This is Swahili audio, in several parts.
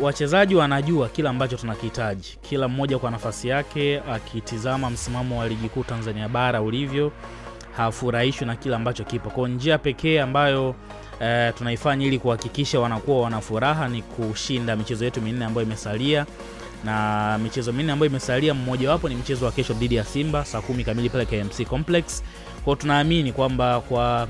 Wachezaji wanajua kila ambacho tunakihitaji. Kila mmoja kwa nafasi yake akitizama msimamo wa ligi kuu Tanzania bara ulivyo, hafurahishwi na kila ambacho kipo. Kwa njia pekee ambayo tunaifanya ili kuhakikisha wanakuwa wana furaha ni kushinda michezo yetu minne ambayo imesalia. Na michezo minne ambayo imesalia, mmoja wapo ni mchezo wa kesho dhidi ya Simba saa 10 kamili pale KMC Complex. Kwa tunaamini kwamba kwa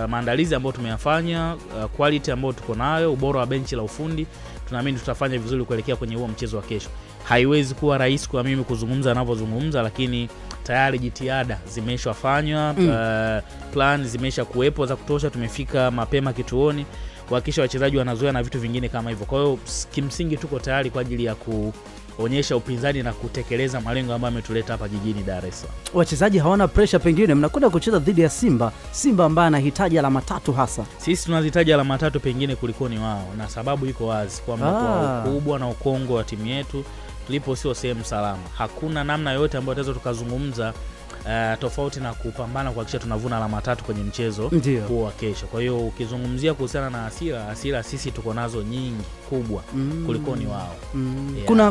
maandalizi ambayo tumeyafanya, quality ambayo tuko nayo, ubora wa benchi la ufundi, tunaamini tutafanya vizuri kuelekea kwenye huo mchezo wa kesho. Haiwezi kuwa rahisi kwa mimi kuzungumza ninavyozungumza, lakini tayari jitihada zimeshafanywa, plan zimesha kuwepo za kutosha. Tumefika mapema kituoni kuhakikisha wachezaji wanazoea na vitu vingine kama hivyo. Kwa hiyo kimsingi tuko tayari kwa ajili ya kuonyesha upinzani na kutekeleza malengo ambayo ametuleta hapa jijini Dar es Salaam. Wachezaji hawana pressure, pengine mnakwenda kucheza dhidi ya Simba ambaye anahitaji alama 3 hasa. Sisi tunazihitaji alama 3 pengine kuliko ni wao, na sababu iko wazi kwamba kwa ukubwa na ukongo wa timu yetu tulipo sio sehemu salama. Hakuna namna yoyote ambayo tunaweza tukazungumza tofauti na kupambana kuhakikisha tunavuna alama 3 kwenye mchezo huo wa kesho. Kwa hiyo ukizungumzia kuhusiana na hasira sisi tuko nazo nyingi kubwa kuliko ni wao.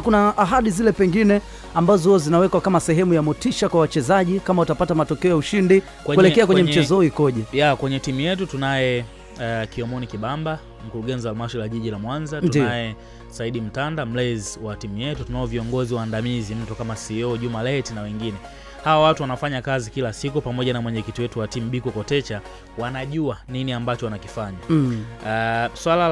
Kuna ahadi zile pengine ambazo zinawekwa kama sehemu ya motisha kwa wachezaji kama utapata matokeo ya ushindi kuelekea kwenye mchezo ikoje? Kwenye timu yetu tunaye Kiomoni Kibamba, mkurugenzi wa halmashauri ya jiji la Mwanza. Tunaye Saidi Mtanda, mlezi wa timu yetu. Tunao viongozi waandamizi mtu kama CEO Juma Leti na wengine. Hawa watu wanafanya kazi kila siku pamoja na mwenyekiti wetu wa timu Biko Kotecha, wanajua nini ambacho wanakifanya. Swala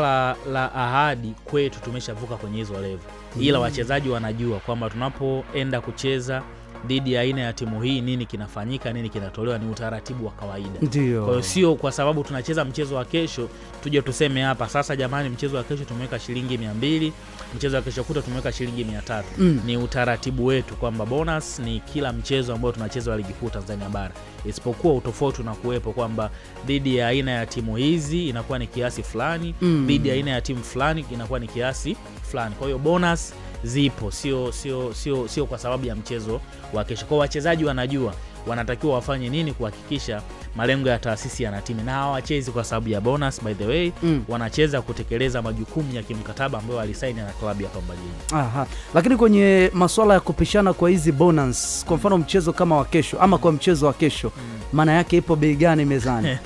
la ahadi kwetu tumeshavuka kwenye hizo level. Ila wachezaji wanajua kwamba tunapoenda kucheza dhidi ya aina ya timu hii nini kinafanyika, nini kinatolewa, ni utaratibu wa kawaida. Kwa hiyo sio kwa sababu tunacheza mchezo wa kesho tuje tuseme hapa sasa jamani mchezo wa kesho tumeweka shilingi 200, mchezo wa kesho kuta tumeweka shilingi 300. Ni utaratibu wetu kwamba bonus ni kila mchezo ambao tunacheza wa ligi kuu Tanzania bara. Isipokuwa utofauti na kuwepo kwamba dhidi ya aina ya timu hizi inakuwa ni kiasi fulani, dhidi ya aina ya timu fulani inakuwa ni kiasi fulani. Kwa hiyo bonus zipo, sio kwa sababu ya mchezo wa kesho. Kwa wachezaji wanajua wanatakiwa wafanye nini kuhakikisha malengo ya taasisi yanatimi, na hawachezi kwa sababu ya bonus by the way. Wanacheza kutekeleza majukumu ya kimkataba ambayo walisaini na klabu ya Pamba Jiji. Lakini kwenye masuala ya kupishana kwa hizi bonus, kwa mfano mchezo kama wa kesho ama kwa mchezo wa kesho, maana yake ipo bei gani mezani?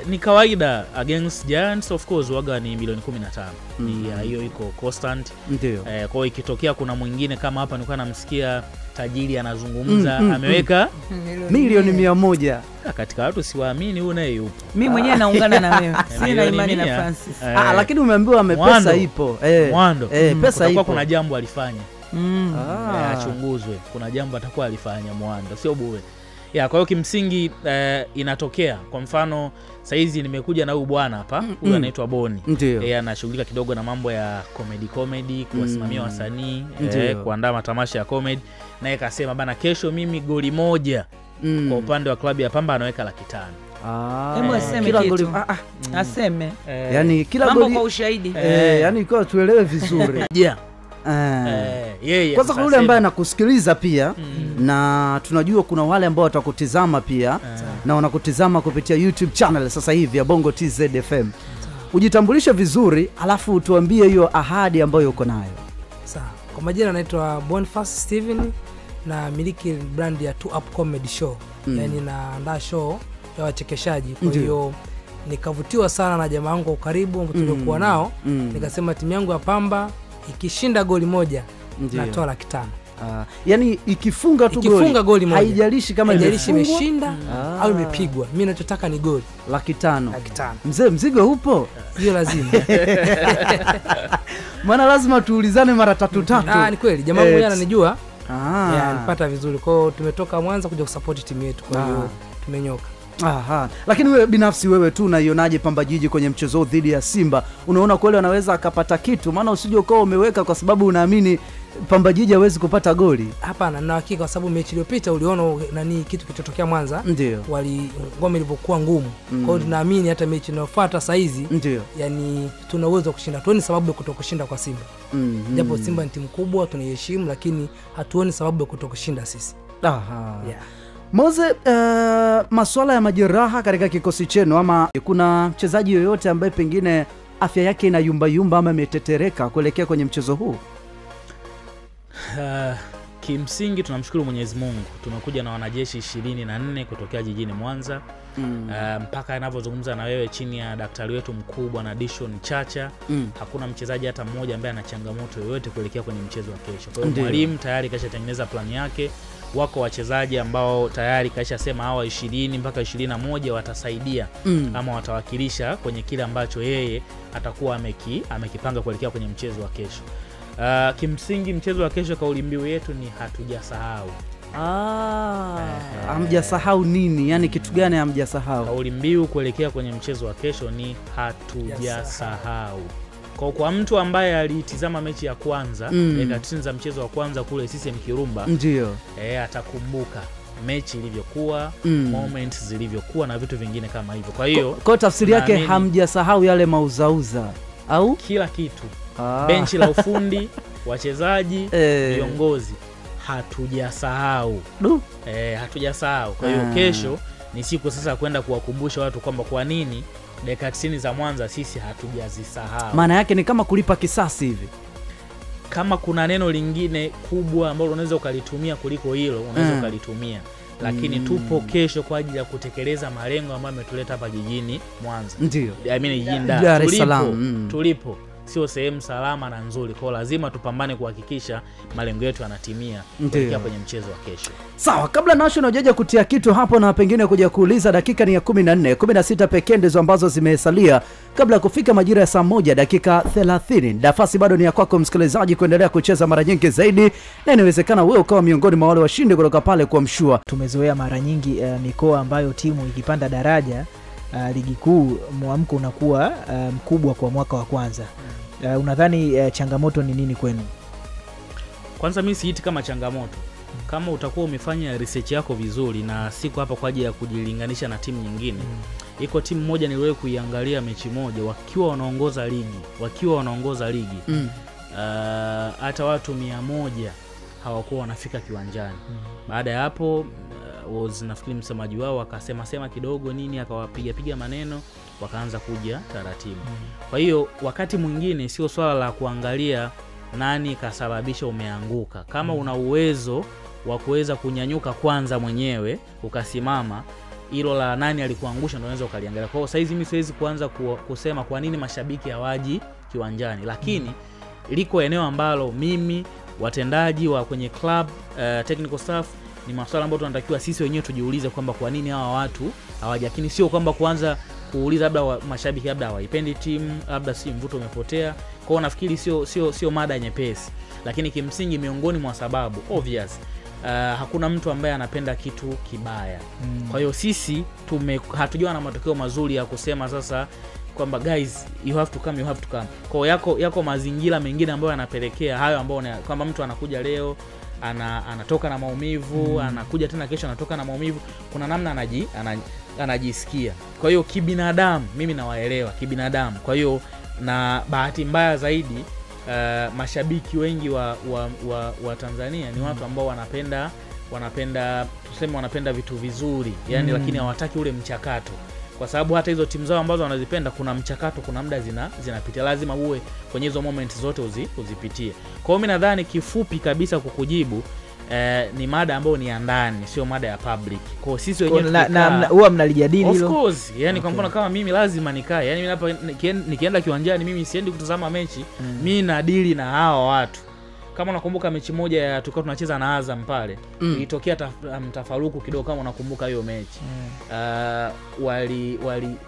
Ni kawaida against Giants of course waga ni milioni 15. Ni hiyo iko constant. Kwa hiyo ikitokea kuna mwingine kama hapa nilikuwa namsikia tajiri anazungumza ameweka milioni 100. Katika watu siwaamini huyu naye yupo. Mimi mwenyewe naungana na wewe. Sina imani na Francis. Lakini umeambiwa pesa ipo. Pesa ipo. Kuna jambo alifanya. Achunguzwe. Kuna jambo atakuwa alifanya Mwando, sio bure. Kwa hiyo kimsingi inatokea. Kwa mfano saizi nimekuja na huyu bwana hapa, huyu anaitwa Boni. Anashughulika kidogo na mambo ya comedy, kuwasimamia wasanii, kuandaa matamasha ya comedy. Naye akasema bana kesho mimi goli moja kwa upande wa klabu ya Pamba anaweka 500,000. Hebu aseme kila goli aseme. Yaani kila mambo goli kwa ushahidi. Yaani kwa tuelewe vizuri. Kwanza kwa yule ambaye anakusikiliza pia na tunajua kuna wale ambao watakutizama pia na wanakutizama kupitia YouTube channel sasa hivi ya Bongo TZ FM. Ujitambulishe vizuri alafu tuambie hiyo ahadi ambayo uko nayo. Sawa. Kwa majina naitwa Boniface Steven na miliki brand ya 2 Up Comedy Show. Yaani naandaa show ya wachekeshaji. Kwa hiyo nikavutiwa sana na jamaa wangu wa karibu ambao tulikuwa nao. Nikasema timu yangu ya Pamba ikishinda goli moja natoa 500,000. Yaani ikifunga goli moja haijalishi kama imeshinda au imepigwa, mimi ninachotaka ni goli 500,000. Mzee mzigo upo? Hiyo lazima. Maana lazima tuulizane mara 3. Ni kweli jamaa mmoja ananijua. Nipata vizuri. Kwa hiyo tumetoka Mwanza kuja kusupport timu yetu. Kwa hiyo tumenyoka. Lakini wewe binafsi wewe tu unaionaje Pamba Jiji kwenye mchezo dhidi ya Simba? Unaona kweli anaweza akapata kitu? Maana usije ukao umeweka kwa sababu unaamini Pamba Jiji hawezi kupata goli. Hapana, na hakika kwa sababu mechi iliyopita uliona nani kitu kilichotokea Mwanza. Ngome ilivyokuwa ngumu. Kwa hiyo tunaamini hata mechi inayofuata saa hizi yani tuna uwezo wa kushinda. Tuoni sababu ya kutokushinda kwa Simba. Japo Simba ni timu kubwa tunaiheshimu, lakini hatuoni sababu ya kutokushinda sisi. Moze, masuala ya majeraha katika kikosi chenu ama kuna mchezaji yoyote ambaye pengine afya yake ina yumba ama imetetereka kuelekea kwenye mchezo huu? Kimsingi tunamshukuru Mwenyezi Mungu. Tumekuja na wanajeshi 24 kutokea jijini Mwanza. Mpaka ninapozungumza na wewe, chini ya daktari wetu mkubwa na Dishon Chacha, hakuna mchezaji hata mmoja ambaye ana changamoto yoyote kuelekea kwenye mchezo wa kesho. Kwa hiyo mwalimu tayari kashatengeneza plani yake. Wako wachezaji ambao tayari kashasema hawa 20 mpaka 21 watasaidia ama watawakilisha kwenye kile ambacho yeye atakuwa amekipanga kuelekea kwenye mchezo wa kesho. Kimsingi mchezo wa kesho, kauli mbiu yetu ni hatujasahau. Hamjasahau nini? Yani kitu gani hamjasahau? Kauli mbiu kuelekea kwenye mchezo wa kesho ni hatujasahau. Kwa mtu ambaye alitizama mechi ya kwanza, za mchezo wa kwanza kule CCM Kirumba, ndio atakumbuka mechi ilivyokuwa, moments zilivyokuwa na vitu vingine kama hivyo. Kwa hiyo kwa tafsiri yake hamjasahau yale mauzauza au kila kitu. Benchi la ufundi, wachezaji, viongozi, hatujasahau. Hatujasahau. Kwa hiyo kesho ni siku sasa kwenda kuwakumbusha watu kwamba kwa nini dakika 90 za Mwanza sisi hatujazisahau. Maana yake ni kama kulipa kisasi hivi. Kama kuna neno lingine kubwa ambalo unaweza ukalitumia kuliko hilo, unaweza ukalitumia. Lakini tupo kesho kwa ajili ya kutekeleza malengo ambayo yametuleta hapa jijini Mwanza. Ndio. Jijini Dar es Salaam. Tulipo sio sehemu salama na nzuri. Kwa lazima tupambane kuhakikisha malengo yetu yanatimia kuelekea kwenye mchezo wa kesho. Sawa, kabla National hujaja kutia kitu hapo na pengine kuja kuuliza, dakika ni ya 14, 16 pekee ndizo ambazo zimesalia kabla ya kufika majira ya saa 1 dakika 30. Nafasi bado ni ya kwako msikilizaji kuendelea kucheza mara nyingi zaidi, na inawezekana wewe ukawa miongoni mwa wale washindi kutoka pale kwa Mshua. Tumezoea mara nyingi mikoa ambayo timu ikipanda daraja ligi kuu, mwamko unakuwa mkubwa kwa mwaka wa kwanza. Unadhani changamoto ni nini kwenu? Kwanza mimi siiti kama changamoto. Kama utakuwa umefanya research yako vizuri, na siko hapa kwa ajili ya kujilinganisha na timu nyingine. Iko timu moja niliwahi kuiangalia mechi moja wakiwa wanaongoza ligi. Hata watu 100 hawakuwa wanafika kiwanjani. Baada ya hapo nafikiri msemaji wao akasema kidogo nini, akawapiga maneno, wakaanza kuja taratibu. Kwa hiyo wakati mwingine sio swala la kuangalia nani kasababisha umeanguka. Kama una uwezo wa kuweza kunyanyuka kwanza mwenyewe ukasimama, hilo la nani alikuangusha ndio unaweza ukaliangalia. Kwa hiyo sasa hizi mimi siwezi kuanza kusema kwa nini mashabiki hawaji kiwanjani, lakini liko eneo ambalo mimi, watendaji wa kwenye club, technical staff, ni maswala ambayo tunatakiwa sisi wenyewe tujiulize kwamba kwa nini hawa watu hawaja. Lakini sio kwamba kuanza kuuliza labda mashabiki labda hawaipendi timu, labda si mvuto umepotea. Kwa hiyo nafikiri sio mada nyepesi, lakini kimsingi miongoni mwa sababu obvious, hakuna mtu ambaye anapenda kitu kibaya. Kwa hiyo sisi hatujua na matokeo mazuri ya kusema sasa kwamba guys you have to come. Kwa yako mazingira mengine ambayo yanapelekea hayo, ambao kwamba mtu anakuja leo anatoka na maumivu, anakuja tena kesho anatoka na maumivu. Kuna namna anajisikia. Kwa hiyo kibinadamu mimi nawaelewa kibinadamu. Kwa hiyo na bahati mbaya zaidi, mashabiki wengi wa Tanzania ni watu ambao wanapenda vitu vizuri, yani lakini hawataki ule mchakato. Kwa sababu hata hizo timu zao ambazo wanazipenda kuna mchakato, kuna muda zinapitia, lazima uwe kwenye hizo moments zote uzipitie. Kwa hiyo mimi nadhani kifupi kabisa kukujibu, ni mada ambayo ni ya ndani, sio mada ya public. Kwa sisi wenyewe huwa mnalijadili hilo. Of course, yani kwa mfano kama mimi lazima nikae, yani mimi hapa nikienda kiwanjani mimi siendi kutazama mechi, mimi nadili na hawa watu. Kama unakumbuka mechi moja tulikuwa tunacheza na Azam pale, ilitokea mtafaruku kidogo kama unakumbuka hiyo mechi.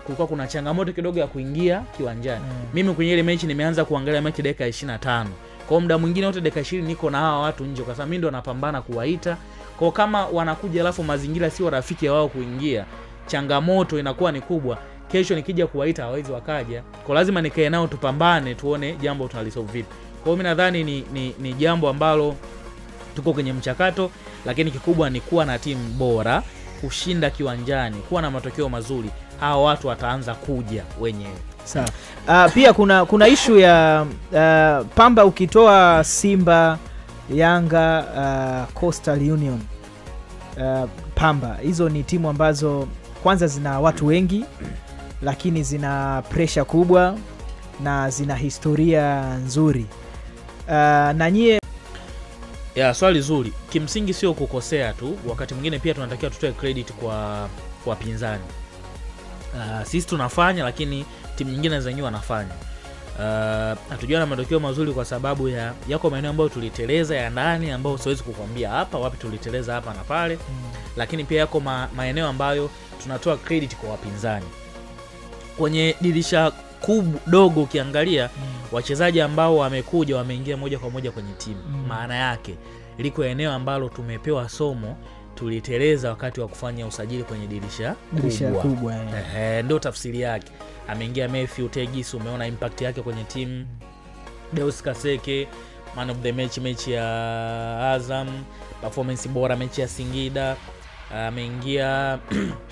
Kulikuwa kuna changamoto kidogo ya kuingia kiwanjani. Mimi kwenye ile mechi nimeanza kuangalia mechi dakika 25. Kwa muda mwingine wote dakika 20 niko na hawa watu nje, kwa sababu mimi ndo napambana kuwaita. Kwa kama wanakuja alafu mazingira sio rafiki wao kuingia, changamoto inakuwa ni kubwa. Kesho nikija kuwaita hawezi wakaja. Kwa lazima nikae nao tupambane tuone jambo tunalisolve vipi. Kwa hiyo mimi nadhani ni jambo ambalo tuko kwenye mchakato, lakini kikubwa ni kuwa na timu bora, kushinda kiwanjani, kuwa na matokeo mazuri. Hawa watu wataanza kuja wenyewe. Sawa. Pia kuna issue ya Pamba, ukitoa Simba, Yanga, Coastal Union, Pamba, hizo ni timu ambazo kwanza zina watu wengi, lakini zina pressure kubwa. na zina historia nzuri. Na nyie swali zuri. Kimsingi sio kukosea tu, wakati mwingine pia tunatakiwa tutoe credit kwa wapinzani. Sisi tunafanya, lakini timu nyingine zenyewe wanafanya. Hatujaona matokeo mazuri kwa sababu yako maeneo ambayo tuliteleza ya ndani, ambayo siwezi kukwambia hapa wapi tuliteleza hapa na pale. Lakini pia yako maeneo ambayo tunatoa credit kwa wapinzani. Kwenye dirisha kubwa dogo ukiangalia, wachezaji ambao wamekuja wameingia moja kwa moja kwenye timu. Maana yake liko eneo ambalo tumepewa somo tuliteleza wakati wa kufanya usajili kwenye dirisha kubwa. Ndio tafsiri yake. Ameingia Matthew Tegis, umeona impact yake kwenye timu. Deus Kaseke, man of the match mechi ya Azam, performance bora mechi ya Singida. Ameingia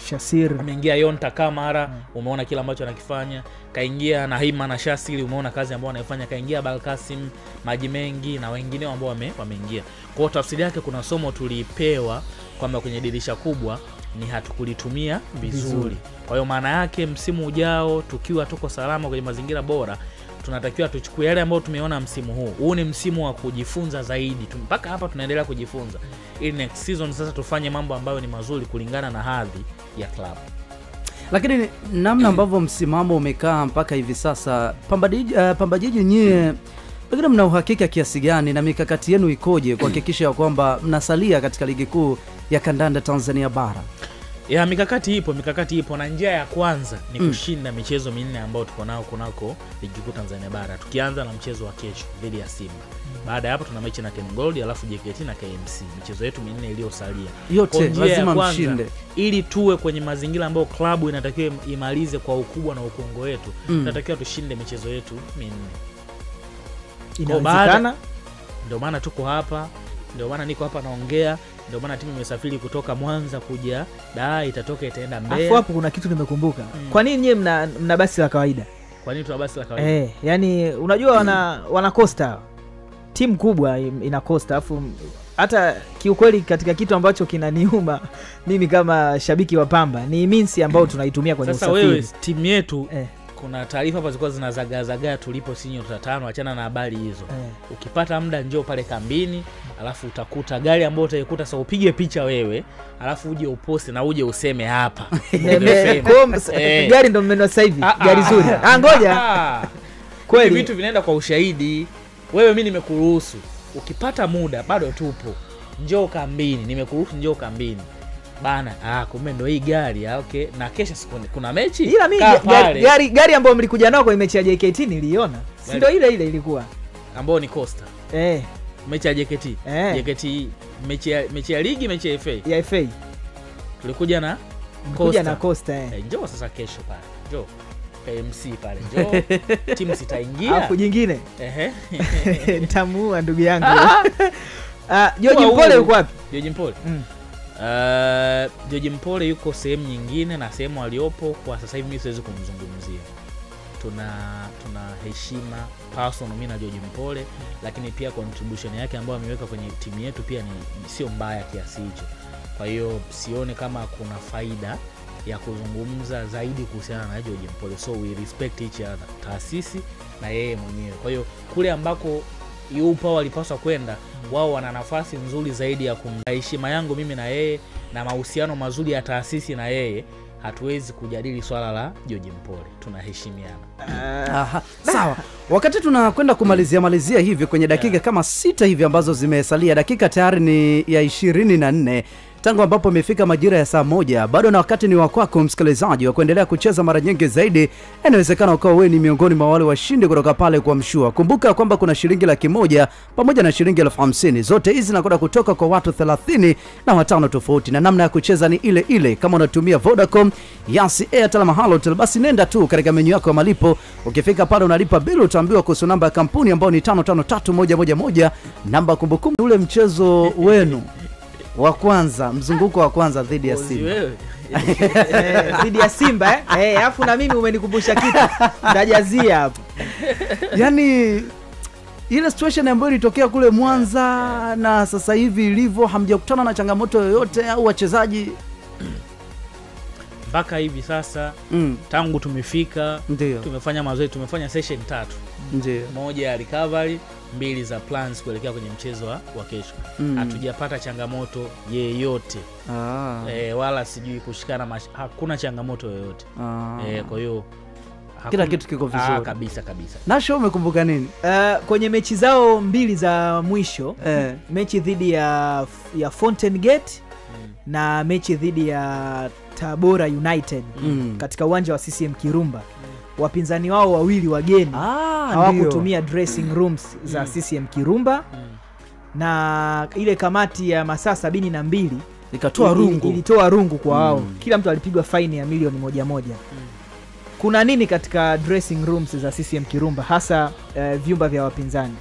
Shasir, ameingia Yonta Kamara, umeona kila ambacho anakifanya. Kaingia Nahima na Shasili, umeona kazi ambayo anafanya. Kaingia Balkasim, Maji Mengi na wengine ambao wameingia. Kwa tafsiri yake kuna somo tulipewa kwamba kwenye dirisha kubwa ni hatukulitumia vizuri. Kwa hiyo maana yake msimu ujao tukiwa tuko salama kwenye mazingira bora, tunatakiwa tuchukue yale ambayo tumeona msimu huu. Huu ni msimu wa kujifunza zaidi. Mpaka hapa tunaendelea kujifunza. Ili next season sasa tufanye mambo ambayo ni mazuri kulingana na hadhi ya club. Lakini namna ambavyo msimamo umekaa mpaka hivi sasa, Pamba Jiji nyie pengine mna uhakika kiasi gani na mikakati yenu ikoje kuhakikisha kwamba mnasalia katika ligi kuu ya kandanda Tanzania bara? Mikakati ipo na njia ya kwanza ni kushinda michezo minne ambayo tuko nao kunako ligi kuu Tanzania bara. Tukianza na mchezo wa kesho dhidi ya Simba. Baada ya hapo tuna mechi na Ken Gold, alafu JKT na KMC. Michezo yetu minne iliyosalia yote lazima mshinde ili tuwe kwenye mazingira ambayo klabu inatakiwa imalize kwa ukubwa na ukongo wetu. Tunatakiwa tushinde michezo yetu minne. Inawezekana. Ndio maana tuko hapa, ndio maana niko hapa naongea, ndio maana timu imesafiri kutoka Mwanza kuja Dar, itatoka itaenda Mbeya. Hapo kuna kitu nimekumbuka. Kwa nini nyie mna basi la kawaida? Kwa nini tuna basi la kawaida? Yani unajua wana Costa. Timu kubwa ina Costa, afu hata kiukweli katika kitu ambacho kinaniuma mimi kama shabiki wa Pamba ni minsi ambao tunaitumia kwenye usafiri. Sasa wewe timu yetu kuna taarifa hapa zilikuwa zinazagaa tulipo sinyo 5, achana na habari hizo. Ukipata muda njoo pale kambini, alafu utakuta gari ambayo utaikuta sasa upige picha wewe, alafu uje uposte na uje useme hapa. Gari ndo mmeno sasa hivi, gari zuri. Ngoja. Kweli vitu vinaenda kwa ushahidi. Wewe mimi nimekuruhusu. Ukipata muda bado tupo. Njoo kambini, nimekuruhusu njoo kambini. Bana, kumbe ndo hii gari, okay. Na kesha kuna mechi. Ila mimi gari ambayo mlikuja nao kwa mechi ya JKT niliona. Si ndo ile ilikuwa ambayo ni Costa. Mechi ya JKT. JKT mechi ya ligi, mechi ya FA. Ya FA. Tulikuja na Costa. Njoo sasa kesho pale. Njoo. KMC pale. Njoo. Timu sitaingia. Alafu jingine. Nitamuua ndugu yangu. George Mpole yuko wapi? George Mpole. George Mpole yuko sehemu nyingine, na sehemu aliyopo kwa sasa hivi mimi siwezi kumzungumzia. Tuna heshima personal mimi na George Mpole, lakini pia contribution yake ambayo ameweka kwenye timu yetu pia ni sio mbaya kiasi hicho. Kwa hiyo sione kama kuna faida ya kuzungumza zaidi kuhusiana na George Mpole. So we respect each other, taasisi na yeye mwenyewe. Kwa hiyo kule ambako yupo walipaswa kwenda, wao wana nafasi nzuri zaidi ya heshima yangu mimi na yeye na mahusiano mazuri ya taasisi na yeye. Hatuwezi kujadili swala la George Mpole, tunaheshimiana. Sawa. Wakati tunakwenda kumalizia hivi kwenye dakika kama 6 hivi ambazo zimesalia, dakika tayari ni ya 24 tangu ambapo imefika majira ya saa 1. Bado na wakati ni wako msikilizaji wa kuendelea kucheza mara nyingi zaidi. Inawezekana ukawa wewe ni miongoni mwa wale washindi kutoka pale kwa Mshua. Kumbuka kwamba kuna shilingi 100 pamoja na shilingi 50. Zote hizi zinakwenda kutoka kwa watu 35 tofauti, na namna ya kucheza ni ile ile. Kama unatumia Vodacom, Yas, Airtel ama Halotel, basi nenda tu katika menyu yako ya malipo. Ukifika pale unalipa bill, utaambiwa kuhusu namba ya kampuni ambayo ni 553111, namba kumbukumbu ule mchezo wenu wa kwanza, mzunguko wa kwanza dhidi ya Simba. Dhidi ya Simba alafu na mimi umenikumbusha kitu. Ndajazia hapo. Yaani ile situation ambayo ilitokea kule Mwanza na sasa hivi ilivyo, hamjakutana na changamoto yoyote au wachezaji? mpaka hivi sasa tangu tumefika tumefanya mazoezi, tumefanya session 3. Ndio. Moja ya recovery, 2 za plans kuelekea kwenye mchezo wa kesho. Hatujapata changamoto yeyote. Wala sijui kushikana hakuna changamoto yoyote. Kwa hiyo kila kitu kiko vizuri. Kabisa. Nasho umekumbuka nini? Kwenye mechi zao 2 za mwisho, mechi dhidi ya Fountain Gate na mechi dhidi ya Tabora United katika uwanja wa CCM Kirumba, wapinzani wao wawili wageni hawakutumia dressing rooms za CCM Kirumba, na ile kamati ya masaa 72 ilitoa rungu kwa wao. Kila mtu alipigwa faini ya milioni 100. Kuna nini katika dressing rooms za CCM Kirumba, hasa vyumba vya wapinzani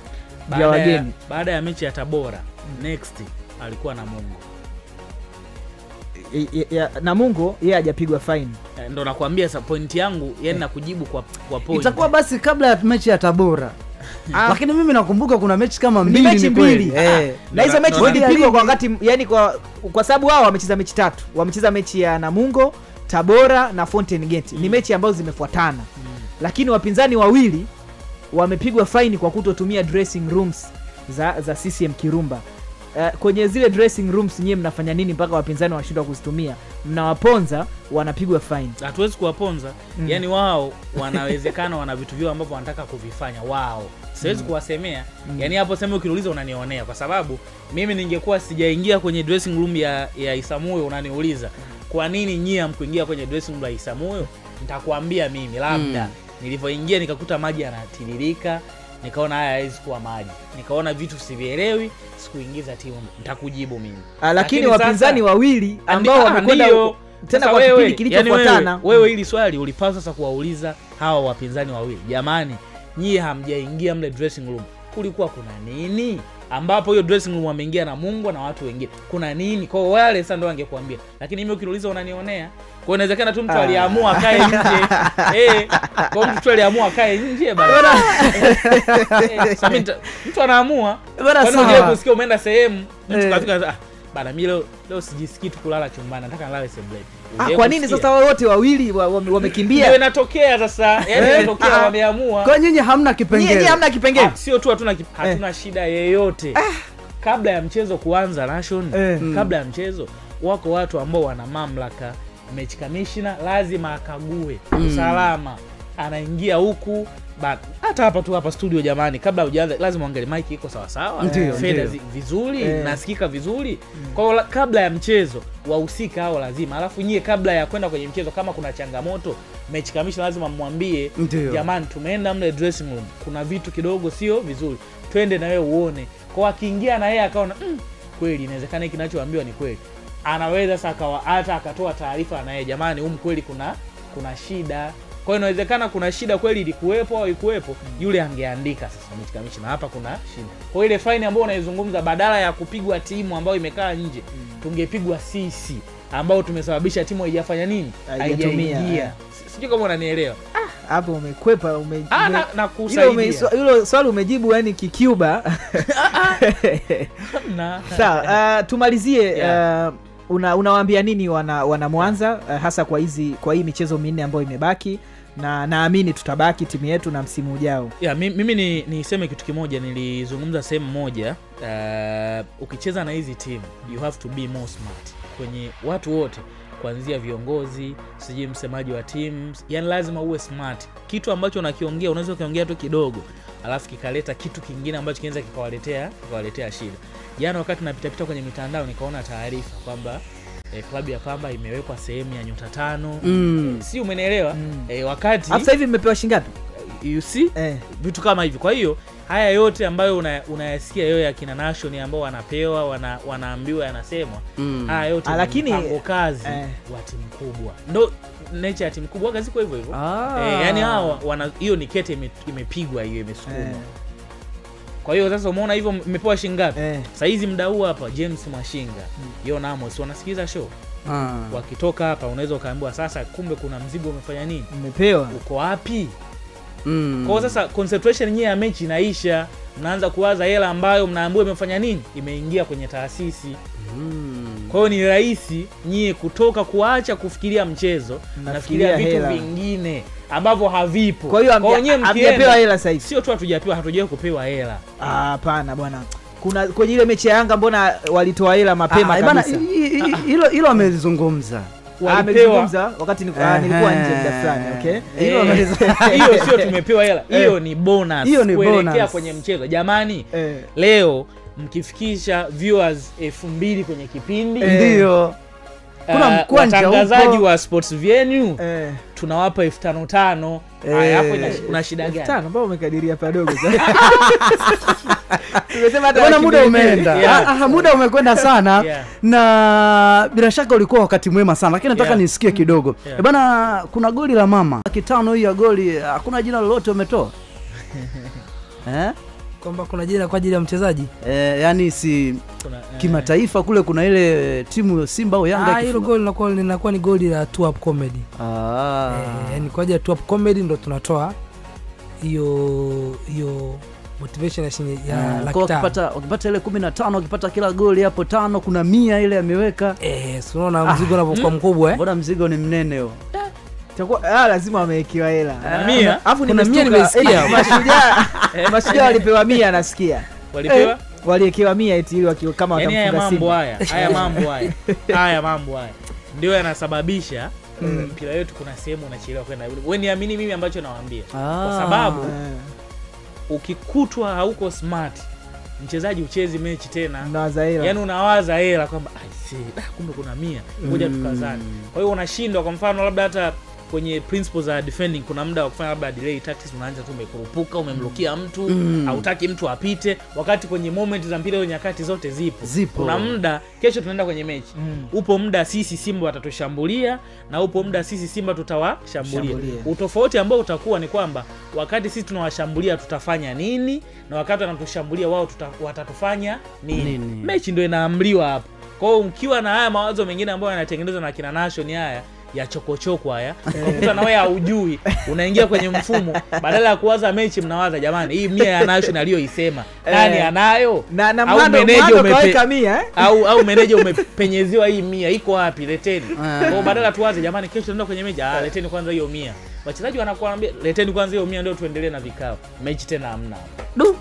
vya wageni? Baada ya mechi ya Tabora, next alikuwa Namungo. Namungo yeye hajapigwa fine. Ndio nakwambia point yangu, yani nakujibu kwa point. Itakuwa basi kabla ya mechi ya Tabora. Lakini mimi nakumbuka kuna mechi kama 2 ni kweli. Na hizo mechi zilipigwa kwa wakati, yani kwa sababu wao wamecheza mechi 3. Wamecheza mechi ya Namungo, Tabora na Fountain Gate. Ni mechi ambazo zimefuatana. Lakini wapinzani wawili wamepigwa fine kwa kutotumia dressing rooms za CCM Kirumba. Kwenye zile dressing rooms nyie mnafanya nini mpaka wapinzani washindwa kuzitumia? Mnawaponza, wanapigwa fine. Hatuwezi kuwaponza. Yani wao wanawezekana wana vitu vyao ambavyo wanataka kuvifanya wao. Siwezi kuwasemea. Yani hapo sema ukiniuliza unanionea, kwa sababu mimi ningekuwa sijaingia kwenye dressing room ya Isamuyo unaniuliza kwa nini nyie hamkuingia kwenye dressing room ya Isamuyo, nitakwambia mimi labda nilivyoingia nikakuta maji yanatiririka, nikaona haya haiwezi kuwa maji, nikaona vitu sivielewi, sikuingiza timu, nitakujibu mimi. Lakini wapinzani wawili ambao wamekwenda tena kwa kipindi kilichofuatana. Yani wewe hili swali ulipaswa sasa kuwauliza hawa wapinzani wawili, jamani nyie hamjaingia mle dressing room, kulikuwa kuna nini? Ambapo hiyo dressing room wameingia na Mungu na watu wengine, kuna nini? Kwa wale sasa ndio wangekuambia. Lakini mimi ukiniuliza unanionea. Kwa inawezekana tu mtu aliamua akae nje. Kwa mtu aliamua akae nje bana. Sasa mtu anaamua. Kwa nini unje kusikia umeenda sehemu mtu kafika bana mimi leo sijisikii tu kulala chumbani, nataka nilale sebuleni. Kwa nini sasa wote wawili wamekimbia? Ndio inatokea sasa. Yaani inatokea wameamua. Kwa nyinyi hamna kipengele. Nyinyi hamna kipengele. Sio tu hatuna shida yeyote. Kabla ya mchezo kuanza Nation, kabla ya mchezo wako watu ambao wana mamlaka. Match commissioner lazima akague usalama. Anaingia huku hata hapa studio jamani, kabla hujaanza lazima uangalie mic iko sawa sawa, feda vizuri, nasikika vizuri. Kwa hiyo kabla ya mchezo wahusika hao lazima. Alafu nyie kabla ya kwenda kwenye mchezo kama kuna changamoto, match commissioner lazima mwambie jamani, tumeenda mle dressing room, kuna vitu kidogo sio vizuri, twende na wewe uone. Kwa akiingia na yeye akaona kweli inawezekana hiki kinachoambiwa ni kweli, anaweza sasa hata akatoa taarifa na yeye, jamani kweli kuna shida. Kwa hiyo inawezekana kuna shida kweli ilikuwepo au ikuwepo, yule angeandika sasa mechi kamishi na hapa kuna shida. Kwa ile fine ambayo unaizungumza, badala ya kupigwa timu ambayo imekaa nje, tungepigwa sisi ambao tumesababisha timu haijafanya nini? Haijaingia. Sijui kama unanielewa. Hapo umekwepa na kusaidia. Hilo swali umejibu yani kicuba. Sawa, tumalizie. Unawaambia nini wana Mwanza hasa kwa hii michezo minne ambayo imebaki, na naamini tutabaki timu yetu na msimu ujao? Mimi niseme kitu kimoja, nilizungumza sehemu moja, ukicheza na hizi timu you have to be more smart kwenye watu wote, kuanzia viongozi, siji msemaji wa timu, yani lazima uwe smart. Kitu ambacho unakiongea unaweza kuongea tu kidogo alafu kikaleta kitu kingine ambacho kinaweza kikawaletea shida. Jana wakati napita kwenye mitandao nikaona taarifa kwamba klabu ya Pamba imewekwa sehemu ya nyota 5. Si umenielewa? Wakati sasa hivi imepewa shingapi? You see? Vitu kama hivi. Kwa hiyo haya yote ambayo unayasikia yote ya kina Nation ambao wanapewa wanaambiwa yanasemwa, haya yote ni mpango kazi wa timu kubwa. Ndio nature ya timu kubwa kazi kwa hivyo. Yani hao hiyo ni kete imepigwa, hiyo imesukumwa. Kwa hiyo sasa umeona hivyo imepewa shingapi? Sasa hizi muda huu hapa James Mashinga, Yona Amos wanasikiza show. Wakitoka hapa unaweza kaambiwa sasa kumbe kuna mzigo umefanya nini? Umepewa. Uko wapi? Kwa sasa concentration yenyewe ya mechi inaisha, mnaanza kuwaza hela ambayo mnaambiwa imefanya nini? Imeingia kwenye taasisi. Kwa hiyo ni rahisi nyie kutoka kuacha kufikiria mchezo na kufikiria vitu vingine ambavyo havipo. Kwa hiyo hamjapewa hela sasa hivi. Sio tu hatujawahi kupewa hela. Hapana bwana. Kuna kwenye ile mechi ya Yanga mbona walitoa hela mapema kabisa? Hilo amezungumza. Amezungumza wakati nilikuwa nje muda fulani, okay? Hiyo sio tumepewa hela. Hiyo ni bonus kuelekea kwenye mchezo. Jamani, leo mkifikisha viewers 2000 kwenye kipindi, ndio kuna mkwanja watangazaji wa sports venue tunawapa 5,500. Haya, hapo kuna shida gani? 5,000 ambao umekadiria padogo sana. Tumesema hata muda umeenda. Muda umekwenda sana. Na bila shaka ulikuwa wakati mwema sana, lakini nataka nisikie kidogo. Bwana, kuna goli la mama 5 hii ya goli, hakuna jina lolote umetoa? Kwamba kuna jina kwa ajili ya mchezaji? Yani si kimataifa kule kuna ile timu Simba au Yanga. Hilo goli linakuwa ni goli la Two Up Comedy. Yani kwa ajili ya Two Up Comedy ndo tunatoa hiyo motivation ya kwa ukipata ile 15, ukipata kila goli hapo 5 kuna 100 ile ameweka. Unaona mzigo unapokuwa mkubwa Bora mzigo ni mnene huo. Lazima wamewekewa hela. 100. Alafu nimesikia Mashujaa walipewa 100 nasikia. Waliwekewa 100 eti ili kama watamfunga Simba. Haya mambo haya ndio yanasababisha mpira wetu kuna sehemu unachelewa kwenda. Wewe niamini mimi ambacho nawaambia. Kwa sababu ukikutwa hauko smart, mchezaji uchezi mechi tena. Unawaza hela. Yaani unawaza hela kwamba kumbe kuna 100, ngoja tukazane. Kwa hiyo unashindwa. Kwa mfano labda hata kwenye principles za defending kuna muda wa kufanya labda delay tactics, unaanza tu umekurupuka, umemlokia mtu, hautaki mtu apite, wakati kwenye moment za mpira hizo nyakati zote zipo. Kuna muda kesho tunaenda kwenye mechi. Upo muda sisi Simba watatushambulia na upo muda sisi Simba tutawashambulia. Utofauti ambao utakuwa ni kwamba wakati sisi tunawashambulia tutafanya nini na wakati wanatushambulia wao watatufanya nini. Mechi ndio inaamriwa hapo. Kwa hiyo ukiwa na haya mawazo mengine ambayo yanatengenezwa na kina Nation haya ya chokochoko haya, unakuta na wewe haujui, unaingia kwenye mfumo, badala ya kuwaza mechi mnawaza jamani hii 100 ya Nation aliyoisema nani anayo, na manager kaweka 100 au manager umepenyeziwa hii 100 iko wapi, leteni. Kwa badala tuwaze jamani kesho tunaenda kwenye mechi, leteni kwanza hiyo 100. Wachezaji wanakuambia leteni kwanza hiyo 100 ndio tuendelee na vikao. Mechi tena hamna.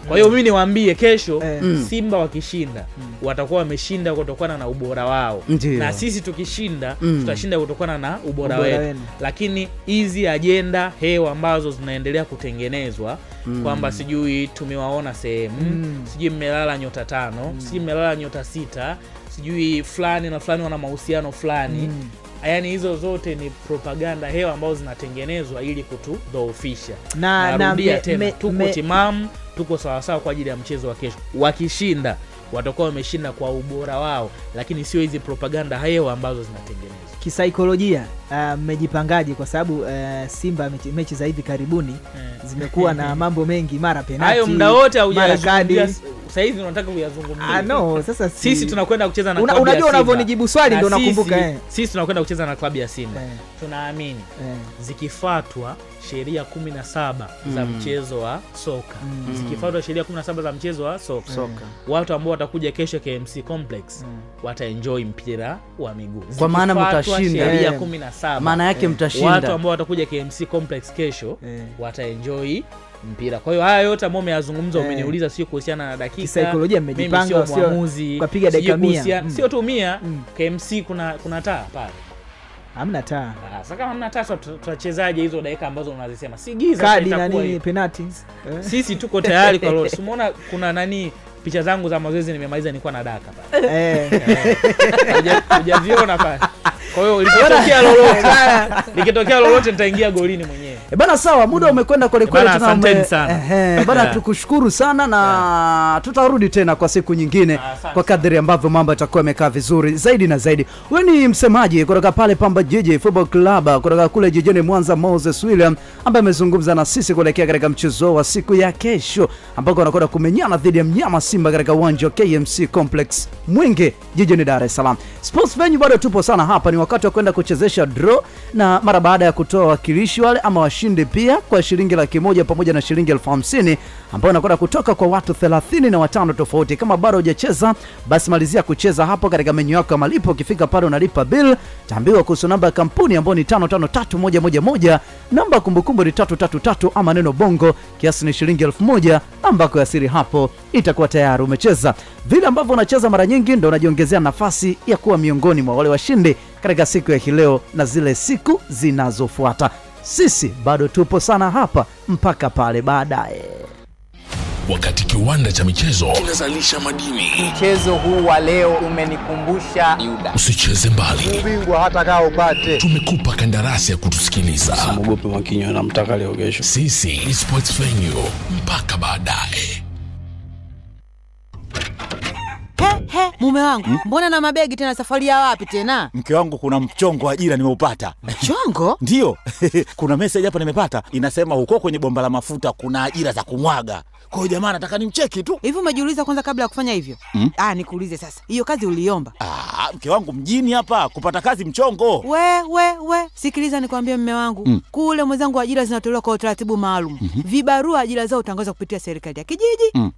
Kwa hiyo mimi niwaambie kesho Simba wakishinda watakuwa wameshinda kutokana na ubora wao. Na sisi tukishinda tutashinda kutokana na ubora wetu. Lakini hizi agenda hewa ambazo zinaendelea kutengenezwa kwamba sijui tumewaona sehemu, sijui mmelala nyota 5, sijui mmelala nyota 6, sijui fulani na fulani wana mahusiano fulani. Yaani hizo zote ni propaganda hewa ambazo zinatengenezwa ili kutudhoofisha. Narudia tena, tuko timamu, tuko sawa sawa kwa ajili ya mchezo wa kesho. Wakishinda watakuwa wameshinda kwa ubora wao, lakini sio hizi propaganda hewa ambazo zinatengenezwa. Kisaikolojia mmejipangaje? Kwa sababu Simba mechi za hivi karibuni zimekuwa na mambo mengi, mara penalti. Hayo muda wote hujazungumzia. Sasa hivi unataka kuyazungumzia. No, sasa sisi tunakwenda kucheza na klabu ya Simba. Unajua unavyonijibu swali ndio nakumbuka. Sisi tunakwenda kucheza na klabu ya Simba. Tunaamini zikifuatwa sheria 17 za mchezo wa soka. Zikifuatwa sheria 17 za mchezo wa soka. Watu ambao watakuja kesho KMC Complex wataenjoy mpira wa miguu. Kwa maana mtashinda. Sheria 17. Maana yake mtashinda. Watu ambao watakuja KMC Complex kesho wataenjoy mpira. Kwa hiyo haya yote ambayo umeyazungumza, umeniuliza sio kuhusiana na dakika. Kisaikolojia mmejipanga, sio kupiga dakika 100. Sio tu 100, KMC kuna taa pale. Hamna taa. Sasa kama hamna taa tutachezaje hizo dakika ambazo unazisema? Si giza kadi na nini penalty. Sisi tuko tayari kwa lolote. Umeona kuna nani picha zangu za mazoezi nimemaliza nilikuwa na daka pale. Hujaviona pale. Kwa hiyo likitokea lolote nitaingia golini mwenyewe. Bana sawa, muda umekwenda kweli kweli, asanteni sana. Bana tukushukuru sana na tutarudi tena kwa siku nyingine kwa kadri ambavyo mambo yatakuwa yamekaa vizuri zaidi na zaidi. Wewe ni msemaji kutoka pale Pamba Jiji Football Club kutoka kule jijini Mwanza, Moses William, ambaye amezungumza na sisi kuelekea katika mchezo wa siku ya kesho ambako wanakwenda kumenyana dhidi ya mnyama Simba katika uwanja wa KMC Complex Mwenge jijini Dar es Salaam. Sports venue bado tupo sana hapa, ni wakati wa kwenda kuchezesha draw, na mara baada ya kutoa wakilishi wale ama ushindi pia kwa shilingi 100,000 pamoja na shilingi 50,000 ambayo inakwenda kutoka kwa watu 35 tofauti. Kama bado hujacheza, basi malizia kucheza hapo katika menyu yako ya malipo. Ukifika pale unalipa bill, taambiwa kuhusu namba ya kampuni ambayo ni 553111, namba kumbukumbu ni 333 ama neno bongo, kiasi ni shilingi 1000, ambako ya siri hapo itakuwa tayari umecheza. Vile ambavyo unacheza mara nyingi ndio unajiongezea nafasi ya kuwa miongoni mwa wale washindi katika siku ya leo na zile siku zinazofuata. Sisi bado tupo sana hapa mpaka pale baadaye. Wakati kiwanda cha michezo kinazalisha madini, mchezo huu wa leo umenikumbusha Yuda. Usicheze mbali, ubingwa hata kama upate. Tumekupa kandarasi ya kutusikiliza. Usiogope Mwakinyo, namtaka leo kesho. Sisi ni Sports Venue, mpaka baadaye. Mume wangu, mbona na mabegi tena, safari ya wapi tena? Mke wangu, kuna mchongo wa ajira nimeupata. Mchongo? Ndio. Kuna message hapa nimepata, inasema huko kwenye bomba la mafuta kuna ajira za kumwaga. Kwa hiyo jamaa nataka nimcheki tu. Hivi umejiuliza kwanza kabla ya kufanya hivyo? Nikuulize sasa. Hiyo kazi uliomba? Mke wangu, mjini hapa kupata kazi mchongo. We, sikiliza nikwambie mume wangu. Kule mwenzangu ajira zinatolewa kwa utaratibu maalum. Vibarua ajira zao utangazwa kupitia serikali ya kijiji.